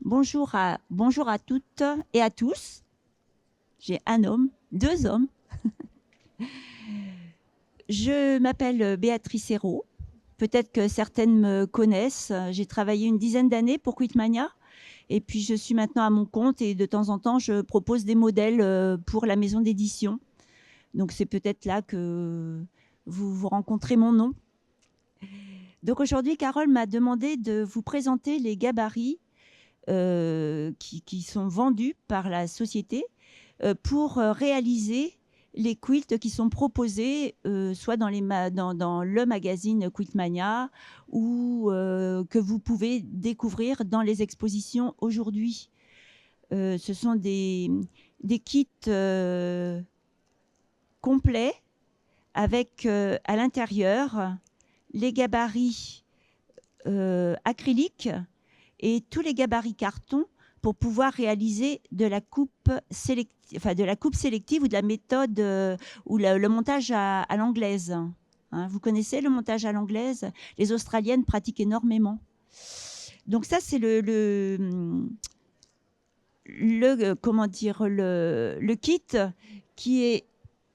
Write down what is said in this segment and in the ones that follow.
Bonjour à toutes et à tous. J'ai un homme, deux hommes. Je m'appelle Béatrice Hérault. Peut-être que certaines me connaissent. J'ai travaillé une dizaine d'années pour Quitmania. Et puis, je suis maintenant à mon compte et de temps en temps, je propose des modèles pour la maison d'édition. Donc, c'est peut-être là que vous rencontrez mon nom. Donc, aujourd'hui, Carole m'a demandé de vous présenter les gabarits qui sont vendus par la société pour réaliser les quilts qui sont proposés soit dans le magazine Quiltmania ou que vous pouvez découvrir dans les expositions aujourd'hui. Ce sont des kits complets avec à l'intérieur les gabarits acryliques et tous les gabarits carton pour pouvoir réaliser de la coupe sélective ou de la méthode ou le montage à l'anglaise. Hein, vous connaissez le montage à l'anglaise? Les Australiennes pratiquent énormément. Donc ça, c'est le kit qui est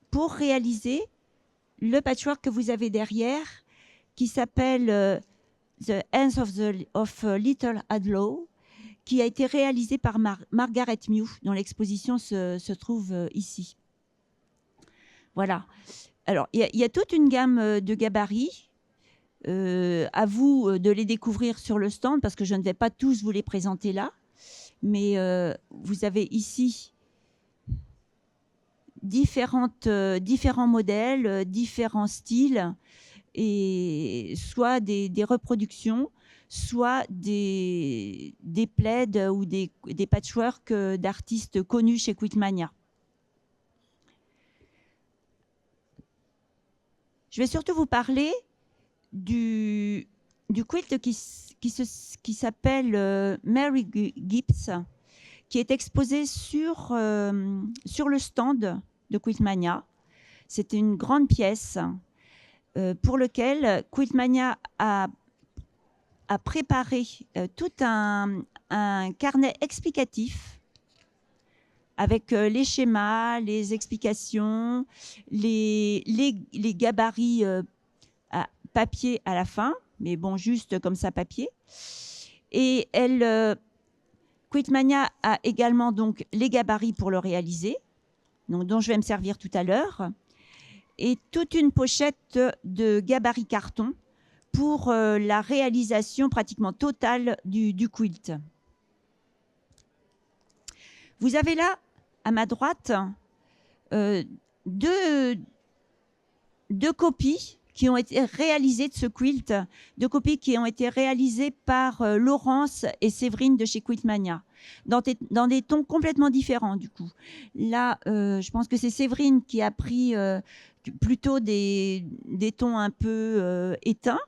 pour réaliser le patchwork que vous avez derrière, qui s'appelle The Hands of Little Hadlow, qui a été réalisé par Margaret Mew, dont l'exposition se trouve ici. Voilà. Alors, il y a toute une gamme de gabarits. À vous de les découvrir sur le stand, parce que je ne vais pas tous vous les présenter là. Mais vous avez ici différents modèles, différents styles, et soit des reproductions, soit des plaids ou des patchworks d'artistes connus chez Quiltmania. Je vais surtout vous parler du quilt qui s'appelle Mary Gibbs, qui est exposé sur le stand de Quiltmania. C'est une grande pièce pour lequel Quiltmania a préparé tout un carnet explicatif avec les schémas, les explications, les gabarits à papier à la fin, mais bon, juste comme ça, papier. Et Quiltmania a également donc les gabarits pour le réaliser, donc, dont je vais me servir tout à l'heure, et toute une pochette de gabarits carton pour la réalisation pratiquement totale du quilt. Vous avez là, à ma droite, deux copies qui ont été réalisées de ce quilt, deux copies qui ont été réalisées par Laurence et Séverine de chez Quiltmania, dans des tons complètement différents du coup. Là, je pense que c'est Séverine qui a pris plutôt des tons un peu éteints,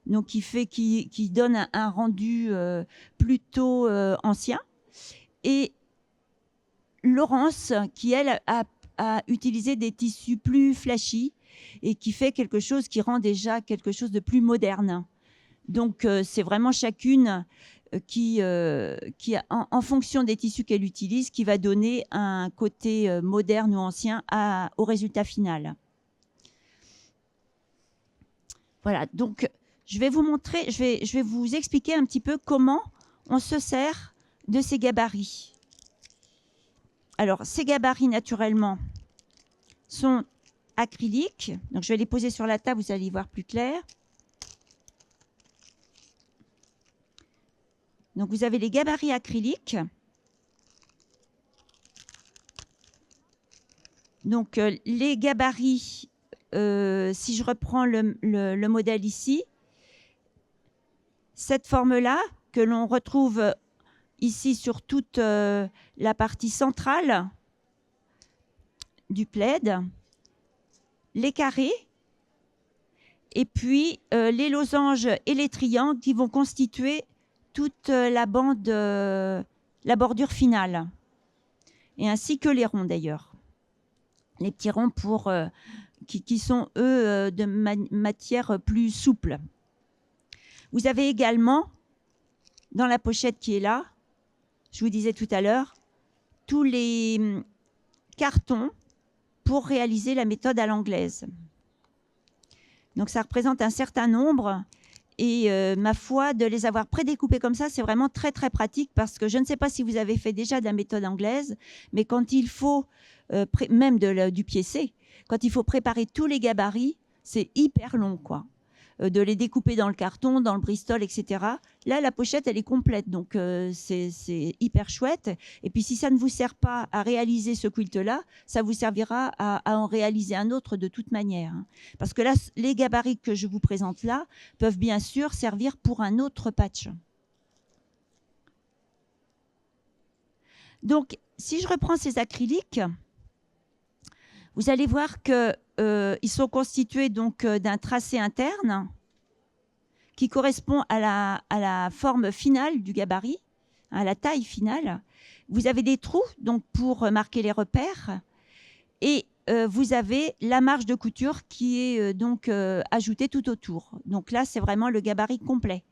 donc qui donne un rendu plutôt ancien. Et Laurence, qui elle a utilisé des tissus plus flashy et qui fait quelque chose qui rend déjà quelque chose de plus moderne. Donc c'est vraiment chacune qui en fonction des tissus qu'elle utilise, qui va donner un côté moderne ou ancien au résultat final. Voilà, donc je vais vous montrer, je vais vous expliquer un petit peu comment on se sert de ces gabarits. Alors, ces gabarits, naturellement, sont acryliques. Donc, je vais les poser sur la table, vous allez y voir plus clair. Donc, vous avez les gabarits acryliques. Donc, les gabarits, si je reprends le modèle ici, cette forme-là, que l'on retrouve ici sur toute la partie centrale du plaid, les carrés, et puis les losanges et les triangles qui vont constituer toute la bordure finale, et ainsi que les ronds d'ailleurs. Les petits ronds qui sont, eux, de matière plus souple. Vous avez également, dans la pochette qui est là, je vous disais tout à l'heure, tous les cartons pour réaliser la méthode à l'anglaise. Donc ça représente un certain nombre et ma foi, de les avoir prédécoupés comme ça, c'est vraiment très très pratique parce que je ne sais pas si vous avez fait déjà de la méthode anglaise, mais quand il faut, même du pied C, quand il faut préparer tous les gabarits, c'est hyper long, quoi. De les découper dans le carton, dans le Bristol, etc. Là, la pochette, elle est complète, donc c'est hyper chouette. Et puis, si ça ne vous sert pas à réaliser ce quilt-là, ça vous servira à en réaliser un autre de toute manière. Hein. Parce que là, les gabarits que je vous présente là peuvent bien sûr servir pour un autre patch. Donc, si je reprends ces acryliques, vous allez voir qu'ils sont constitués donc d'un tracé interne qui correspond à la forme finale du gabarit, à la taille finale. Vous avez des trous donc pour marquer les repères et vous avez la marge de couture qui est donc ajoutée tout autour. Donc là, c'est vraiment le gabarit complet.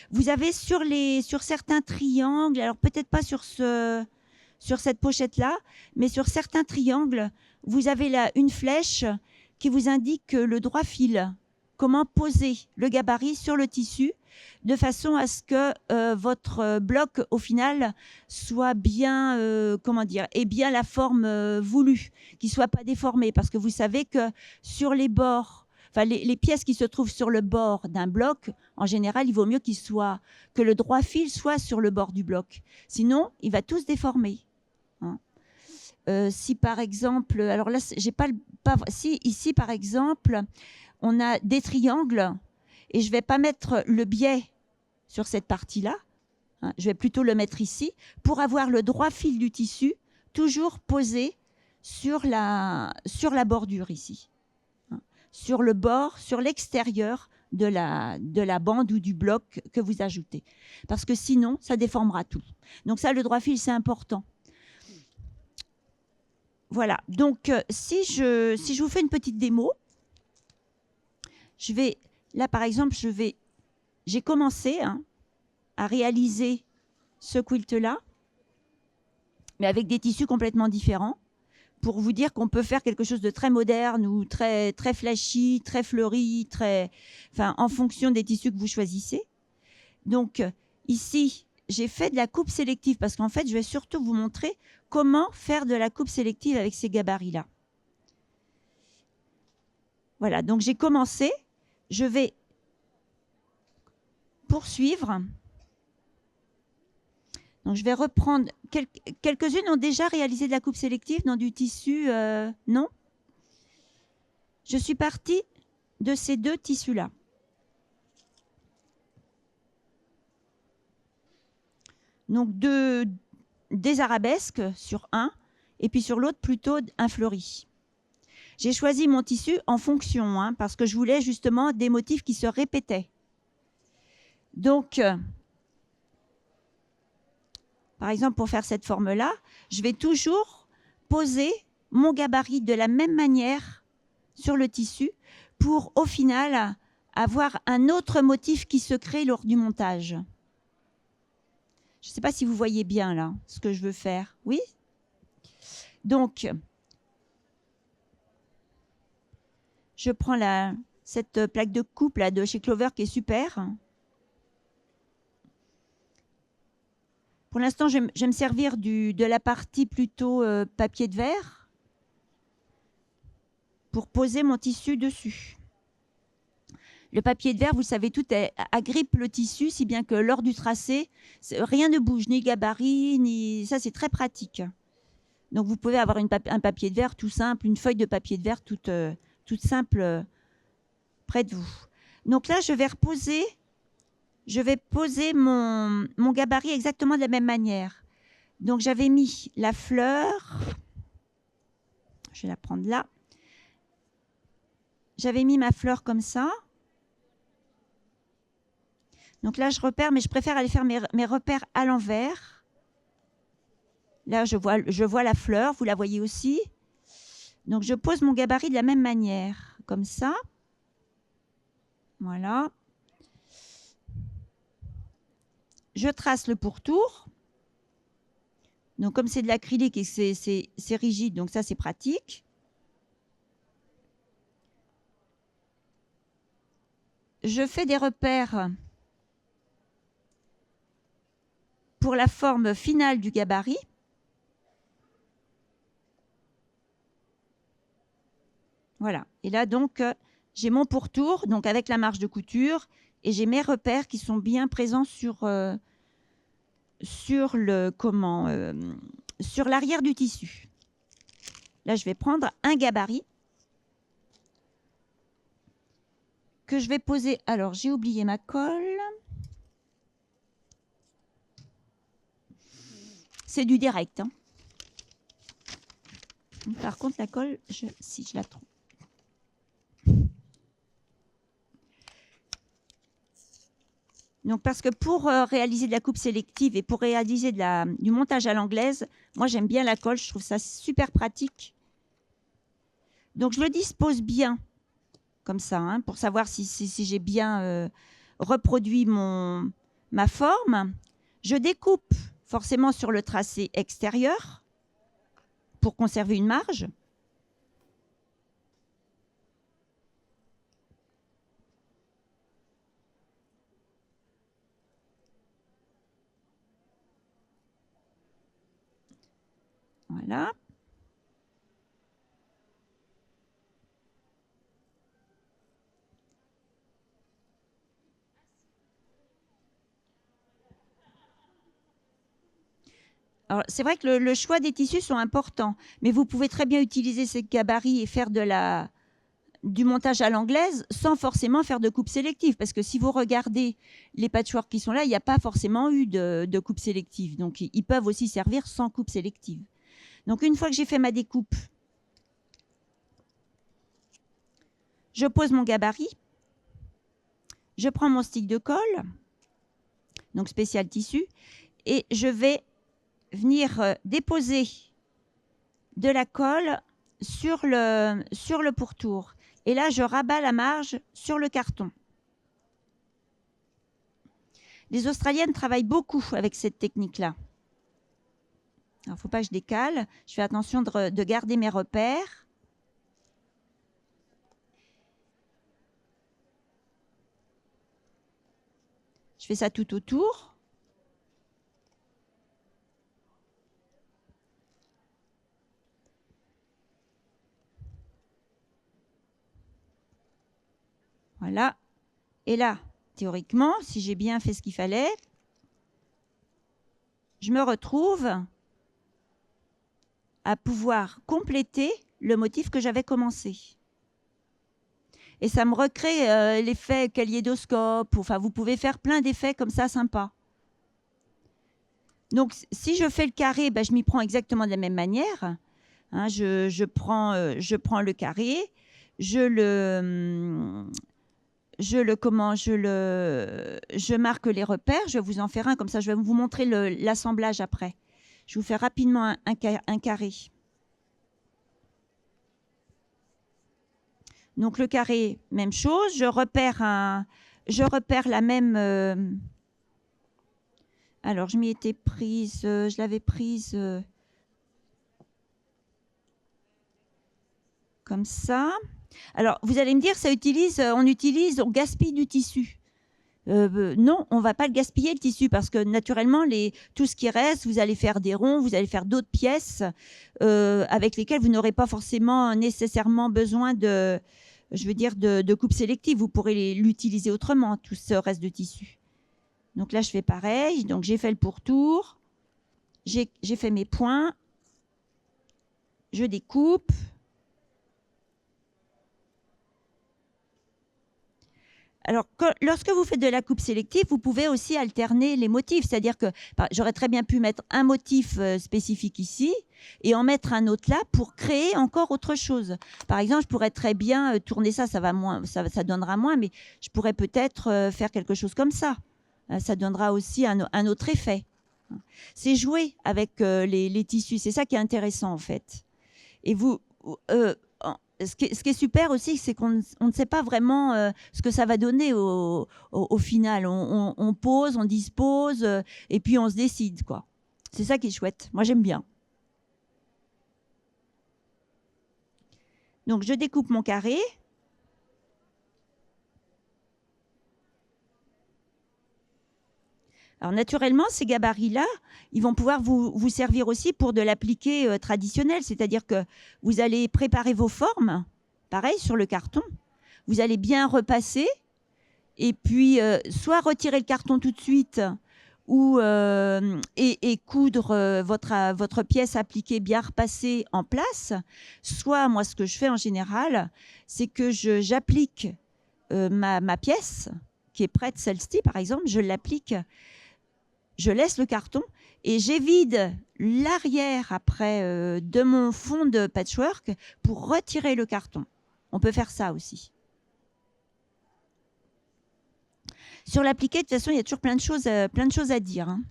Vous avez sur certains triangles, alors peut-être pas sur cette pochette-là, mais sur certains triangles, vous avez là une flèche qui vous indique le droit fil, comment poser le gabarit sur le tissu de façon à ce que votre bloc, au final, soit bien, ait bien la forme voulue, qu'il ne soit pas déformé. Parce que vous savez que sur les bords, enfin les pièces qui se trouvent sur le bord d'un bloc, en général, il vaut mieux que le droit fil soit sur le bord du bloc. Sinon, il va tout se déformer. Hein. Si par exemple, alors là, si ici par exemple, on a des triangles et je ne vais pas mettre le biais sur cette partie-là, hein, je vais plutôt le mettre ici pour avoir le droit fil du tissu toujours posé sur la bordure ici, hein, sur le bord, sur l'extérieur de la bande ou du bloc que vous ajoutez. Parce que sinon, ça déformera tout. Donc ça, le droit fil, c'est important. Voilà, donc si je vous fais une petite démo, là par exemple, j'ai commencé à réaliser ce quilt-là, mais avec des tissus complètement différents, pour vous dire qu'on peut faire quelque chose de très moderne ou très, très flashy, très fleuri, en fonction des tissus que vous choisissez. Donc ici, j'ai fait de la coupe sélective parce qu'en fait, je vais surtout vous montrer comment faire de la coupe sélective avec ces gabarits-là. Voilà, donc j'ai commencé. Je vais poursuivre. Donc je vais reprendre. Quelques-unes ont déjà réalisé de la coupe sélective dans du tissu, non? Je suis partie de ces deux tissus-là. Donc des arabesques sur un, et puis sur l'autre plutôt un fleuri. J'ai choisi mon tissu en fonction, parce que je voulais justement des motifs qui se répétaient. Donc, par exemple, pour faire cette forme-là, je vais toujours poser mon gabarit de la même manière sur le tissu pour, au final, avoir un autre motif qui se crée lors du montage. Je ne sais pas si vous voyez bien là ce que je veux faire. Oui? Donc, je prends cette plaque de coupe là, de chez Clover qui est super. Pour l'instant, je vais me servir de la partie plutôt papier de verre pour poser mon tissu dessus. Le papier de verre, vous savez, tout agrippe le tissu, si bien que lors du tracé, rien ne bouge, ni gabarit, ni ça, c'est très pratique. Donc, vous pouvez avoir un papier de verre tout simple, une feuille de papier de verre toute simple près de vous. Donc là, je vais poser mon gabarit exactement de la même manière. Donc, j'avais mis la fleur. Je vais la prendre là. J'avais mis ma fleur comme ça. Donc là, je repère, mais je préfère aller faire mes repères à l'envers. Là, je vois la fleur, vous la voyez aussi. Donc, je pose mon gabarit de la même manière, comme ça. Voilà. Je trace le pourtour. Donc, comme c'est de l'acrylique et que c'est rigide, donc ça, c'est pratique. Je fais des repères pour la forme finale du gabarit. Voilà. Et là, donc, j'ai mon pourtour, donc avec la marge de couture, et j'ai mes repères qui sont bien présents sur l'arrière du tissu. Là, je vais prendre un gabarit que je vais poser. Alors, j'ai oublié ma colle. C'est du direct. Hein. Par contre, la colle, si je la trouve. Donc, parce que pour réaliser de la coupe sélective et pour réaliser du montage à l'anglaise, moi, j'aime bien la colle. Je trouve ça super pratique. Donc, je le dispose bien, comme ça, hein, pour savoir si j'ai bien reproduit ma forme. Je découpe forcément sur le tracé extérieur pour conserver une marge. Voilà. Alors, c'est vrai que le choix des tissus sont importants, mais vous pouvez très bien utiliser ces gabarits et faire du montage à l'anglaise sans forcément faire de coupe sélective. Parce que si vous regardez les patchworks qui sont là, il n'y a pas forcément eu de coupe sélective. Donc, ils peuvent aussi servir sans coupe sélective. Donc, une fois que j'ai fait ma découpe, je pose mon gabarit. Je prends mon stick de colle, donc spécial tissu, et je vais venir déposer de la colle sur le pourtour. Et là, je rabats la marge sur le carton. Les Australiennes travaillent beaucoup avec cette technique-là. Alors, il ne faut pas que je décale. Je fais attention de garder mes repères. Je fais ça tout autour. Voilà. Et là, théoriquement, si j'ai bien fait ce qu'il fallait, je me retrouve à pouvoir compléter le motif que j'avais commencé. Et ça me recrée l'effet kaléidoscope. Enfin, vous pouvez faire plein d'effets comme ça, sympas. Donc, si je fais le carré, ben, je m'y prends exactement de la même manière. Hein, je prends le carré, je marque les repères. Je vais vous en faire un, comme ça, je vais vous montrer l'assemblage après. Je vous fais rapidement un carré. Donc, le carré, même chose. Je repère la même... alors, je m'y étais prise, je l'avais prise comme ça. Alors, vous allez me dire, on gaspille du tissu. Non, on ne va pas le gaspiller, le tissu, parce que naturellement, tout ce qui reste, vous allez faire des ronds, vous allez faire d'autres pièces avec lesquelles vous n'aurez pas forcément nécessairement besoin de coupe sélective. Vous pourrez l'utiliser autrement, tout ce reste de tissu. Donc là, je fais pareil. Donc, j'ai fait le pourtour. J'ai fait mes points. Je découpe. Alors, lorsque vous faites de la coupe sélective, vous pouvez aussi alterner les motifs. C'est-à-dire que j'aurais très bien pu mettre un motif spécifique ici et en mettre un autre là pour créer encore autre chose. Par exemple, je pourrais très bien tourner ça, ça donnera moins, mais je pourrais peut-être faire quelque chose comme ça. Ça donnera aussi un autre effet. C'est jouer avec les tissus. C'est ça qui est intéressant, en fait. Et ce qui est super aussi, c'est qu'on ne sait pas vraiment ce que ça va donner au final. On pose, on dispose, et puis on se décide, quoi. C'est ça qui est chouette. Moi, j'aime bien. Donc, je découpe mon carré. Alors, naturellement, ces gabarits-là, ils vont pouvoir vous servir aussi pour de l'appliqué traditionnel. C'est-à-dire que vous allez préparer vos formes, pareil, sur le carton. Vous allez bien repasser. Et puis, soit retirer le carton tout de suite ou, et coudre votre pièce appliquée bien repassée en place. Soit, moi, ce que je fais en général, c'est que j'applique ma pièce qui est prête, celle-ci, par exemple, je l'applique, je laisse le carton et j'évide l'arrière après de mon fond de patchwork pour retirer le carton. On peut faire ça aussi. Sur l'appliqué, de toute façon, il y a toujours plein de choses à dire. Hein.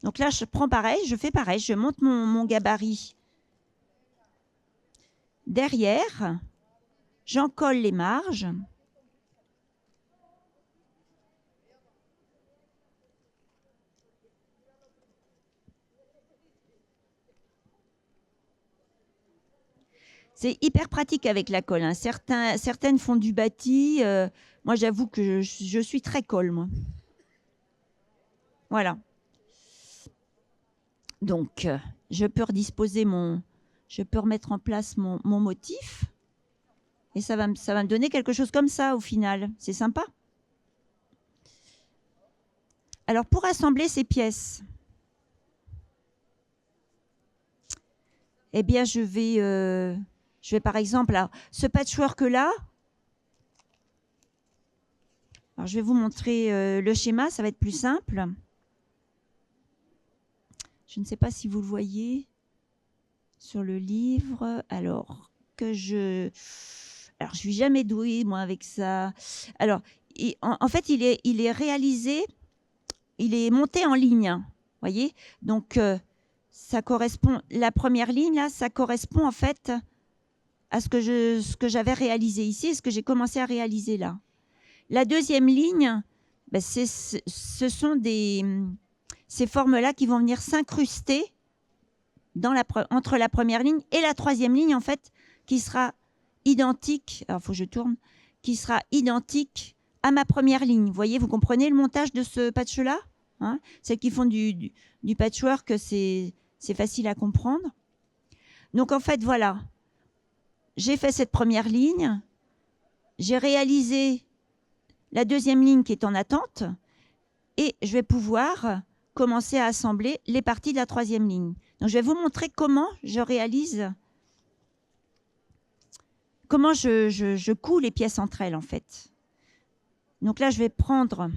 Donc là, je prends pareil, je fais pareil, je monte mon gabarit derrière, j'en colle les marges. C'est hyper pratique avec la colle. Hein. Certaines font du bâti. Moi, j'avoue que je suis très colle, moi. Voilà. Donc, je peux redisposer je peux remettre en place mon motif. Et ça va me donner quelque chose comme ça, au final. C'est sympa. Alors, pour assembler ces pièces, eh bien, je vais par exemple, alors, ce patchwork-là, alors je vais vous montrer le schéma, ça va être plus simple. Je ne sais pas si vous le voyez sur le livre. Alors, je suis jamais douée, moi, avec ça. Alors, en fait, il est réalisé, il est monté en ligne, voyez. Donc, ça correspond, la première ligne, là, ça correspond en fait à ce que j'avais réalisé ici et ce que j'ai commencé à réaliser là. La deuxième ligne, ben ce sont ces formes-là qui vont venir s'incruster entre la première ligne et la troisième ligne, en fait, qui sera identique, alors il faut que je tourne, qui sera identique à ma première ligne. Vous voyez, vous comprenez le montage de ce patch-là, hein? Celles qui font du patchwork, c'est facile à comprendre. Donc, en fait, voilà. J'ai fait cette première ligne, j'ai réalisé la deuxième ligne qui est en attente et je vais pouvoir commencer à assembler les parties de la troisième ligne. Donc, je vais vous montrer comment je réalise, comment je couds les pièces entre elles, en fait. Donc là, je vais prendre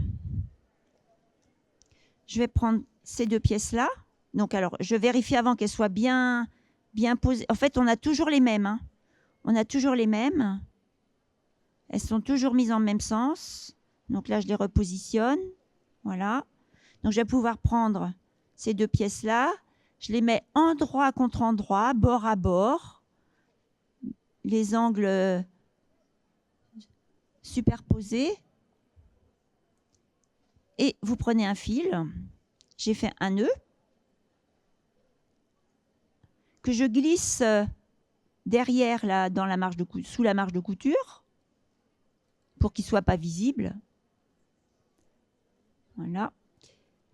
ces deux pièces-là. Donc, alors, je vérifie avant qu'elles soient bien posées. En fait, on a toujours les mêmes. Hein. On a toujours les mêmes. Elles sont toujours mises en même sens. Donc là, je les repositionne. Voilà. Donc, je vais pouvoir prendre ces deux pièces-là. Je les mets endroit contre endroit, bord à bord. Les angles superposés. Et vous prenez un fil. J'ai fait un nœud que je glisse derrière, là, dans la marge sous la marge de couture pour qu'il ne soit pas visible. Voilà.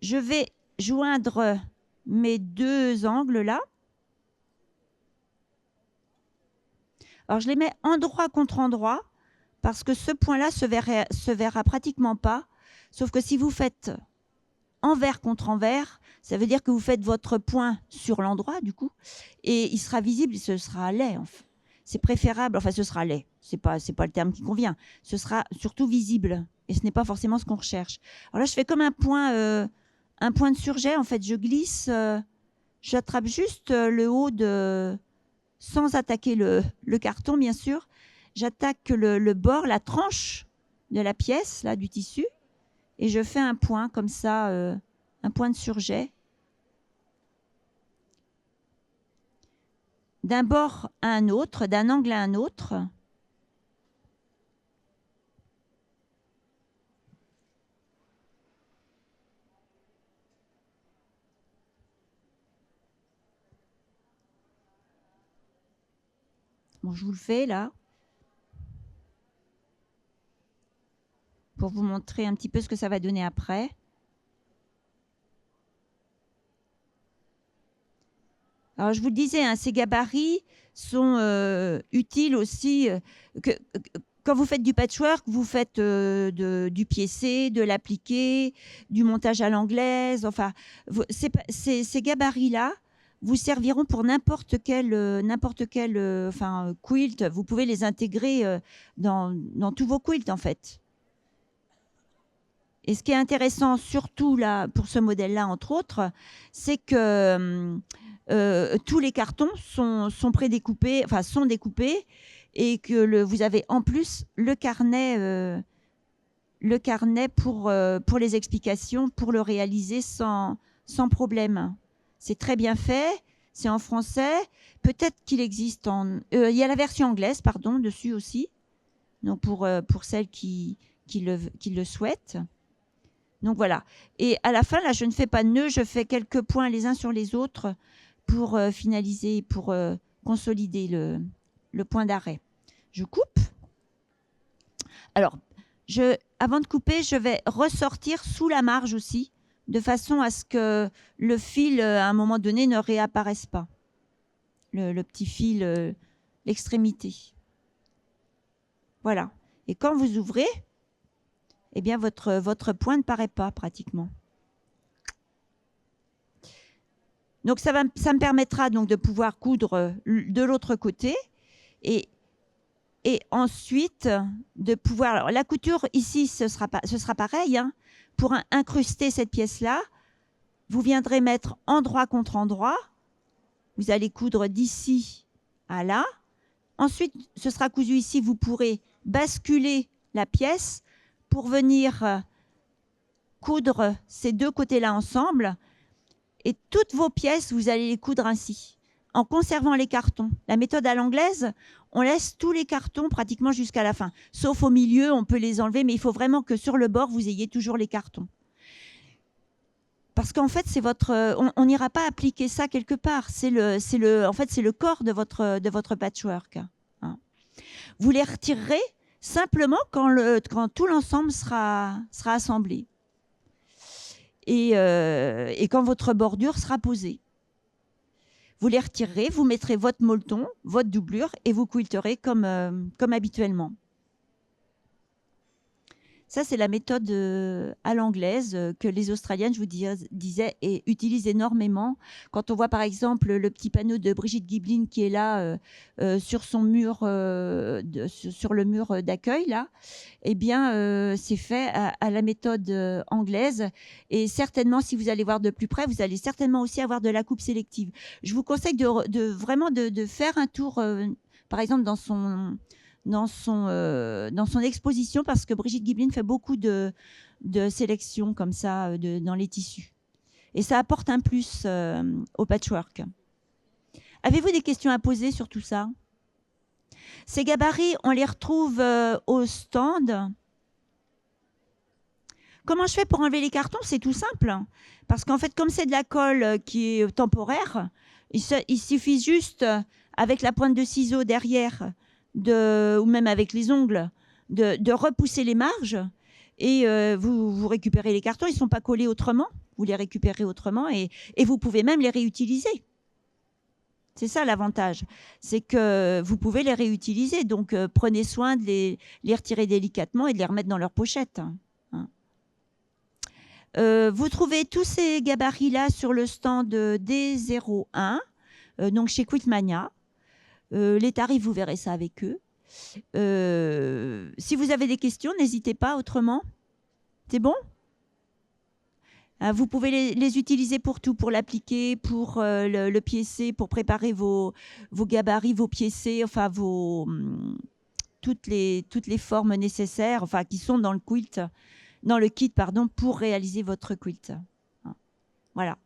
Je vais joindre mes deux angles là. Alors, je les mets endroit contre endroit parce que ce point-là se verra pratiquement pas. Sauf que si vous faites envers contre envers, ça veut dire que vous faites votre point sur l'endroit, du coup, et il sera visible et ce sera laid. Enfin. C'est préférable, enfin, ce sera laid. C'est pas le terme qui convient. Ce sera surtout visible et ce n'est pas forcément ce qu'on recherche. Alors là, je fais comme un point de surjet. En fait, je glisse, j'attrape juste le haut sans attaquer le carton, bien sûr. J'attaque le bord, la tranche de la pièce, là, du tissu, et je fais un point comme ça, un point de surjet. D'un bord à un autre, d'un angle à un autre. Bon, je vous le fais là, pour vous montrer un petit peu ce que ça va donner après. Alors, je vous le disais, hein, ces gabarits sont utiles aussi. Quand vous faites du patchwork, vous faites du piécé, de l'appliqué, du montage à l'anglaise. Enfin, ces gabarits-là vous serviront pour n'importe quel quilt. Vous pouvez les intégrer dans tous vos quilts, en fait. Et ce qui est intéressant, surtout là, pour ce modèle-là, entre autres, c'est que tous les cartons sont prédécoupés, enfin sont découpés, et que vous avez en plus le carnet pour les explications, pour le réaliser sans problème. C'est très bien fait, c'est en français. Peut-être qu'il existe il y a la version anglaise, pardon, dessus aussi, donc pour celles qui le souhaitent. Donc voilà. Et à la fin, là, je ne fais pas de nœud, je fais quelques points les uns sur les autres pour finaliser, pour consolider le point d'arrêt. Je coupe. Alors, avant de couper, je vais ressortir sous la marge aussi, de façon à ce que le fil, à un moment donné, ne réapparaisse pas. Le petit fil, l'extrémité. Voilà. Et quand vous ouvrez, eh bien, votre point ne paraît pas pratiquement. Donc, ça me permettra donc de pouvoir coudre de l'autre côté et ensuite de pouvoir... Alors, la couture ici, ce sera pareil. Hein. Pour incruster cette pièce-là, vous viendrez mettre endroit contre endroit. Vous allez coudre d'ici à là. Ensuite, ce sera cousu ici. Vous pourrez basculer la pièce pour venir coudre ces deux côtés-là ensemble. Et toutes vos pièces, vous allez les coudre ainsi, en conservant les cartons. La méthode à l'anglaise, on laisse tous les cartons pratiquement jusqu'à la fin. Sauf au milieu, on peut les enlever, mais il faut vraiment que sur le bord, vous ayez toujours les cartons. Parce qu'en fait, c'est on n'ira pas appliquer ça quelque part. En fait, c'est le corps de votre patchwork. Hein. Vous les retirerez simplement quand tout l'ensemble sera assemblé. Et quand votre bordure sera posée. Vous les retirerez, vous mettrez votre molleton, votre doublure et vous quilterez comme habituellement. Ça, c'est la méthode à l'anglaise que les Australiennes, je vous disais, utilisent énormément. Quand on voit par exemple le petit panneau de Brigitte Giblin qui est là sur son mur, sur le mur d'accueil, là, eh bien, c'est fait à la méthode anglaise. Et certainement, si vous allez voir de plus près, vous allez certainement aussi avoir de la coupe sélective. Je vous conseille vraiment de faire un tour, par exemple, dans son exposition, parce que Brigitte Giblin fait beaucoup de sélections comme ça dans les tissus. Et ça apporte un plus au patchwork. Avez-vous des questions à poser sur tout ça? Ces gabarits, on les retrouve au stand. Comment je fais pour enlever les cartons? C'est tout simple. Parce qu'en fait, comme c'est de la colle qui est temporaire, il suffit juste, avec la pointe de ciseau derrière, ou même avec les ongles, de repousser les marges et vous récupérez les cartons. Ils ne sont pas collés autrement. Vous les récupérez autrement et vous pouvez même les réutiliser. C'est ça l'avantage. C'est que vous pouvez les réutiliser. Donc, prenez soin de les retirer délicatement et de les remettre dans leur pochette. Hein. Vous trouvez tous ces gabarits-là sur le stand D01, donc chez Quiltmania. Les tarifs, vous verrez ça avec eux. Si vous avez des questions, n'hésitez pas autrement. C'est bon? Vous pouvez les utiliser pour tout, pour l'appliquer, pour le piécer, pour préparer vos gabarits, vos piécés, enfin toutes les formes nécessaires, enfin qui sont dans le quilt, dans le kit, pardon, pour réaliser votre quilt. Voilà.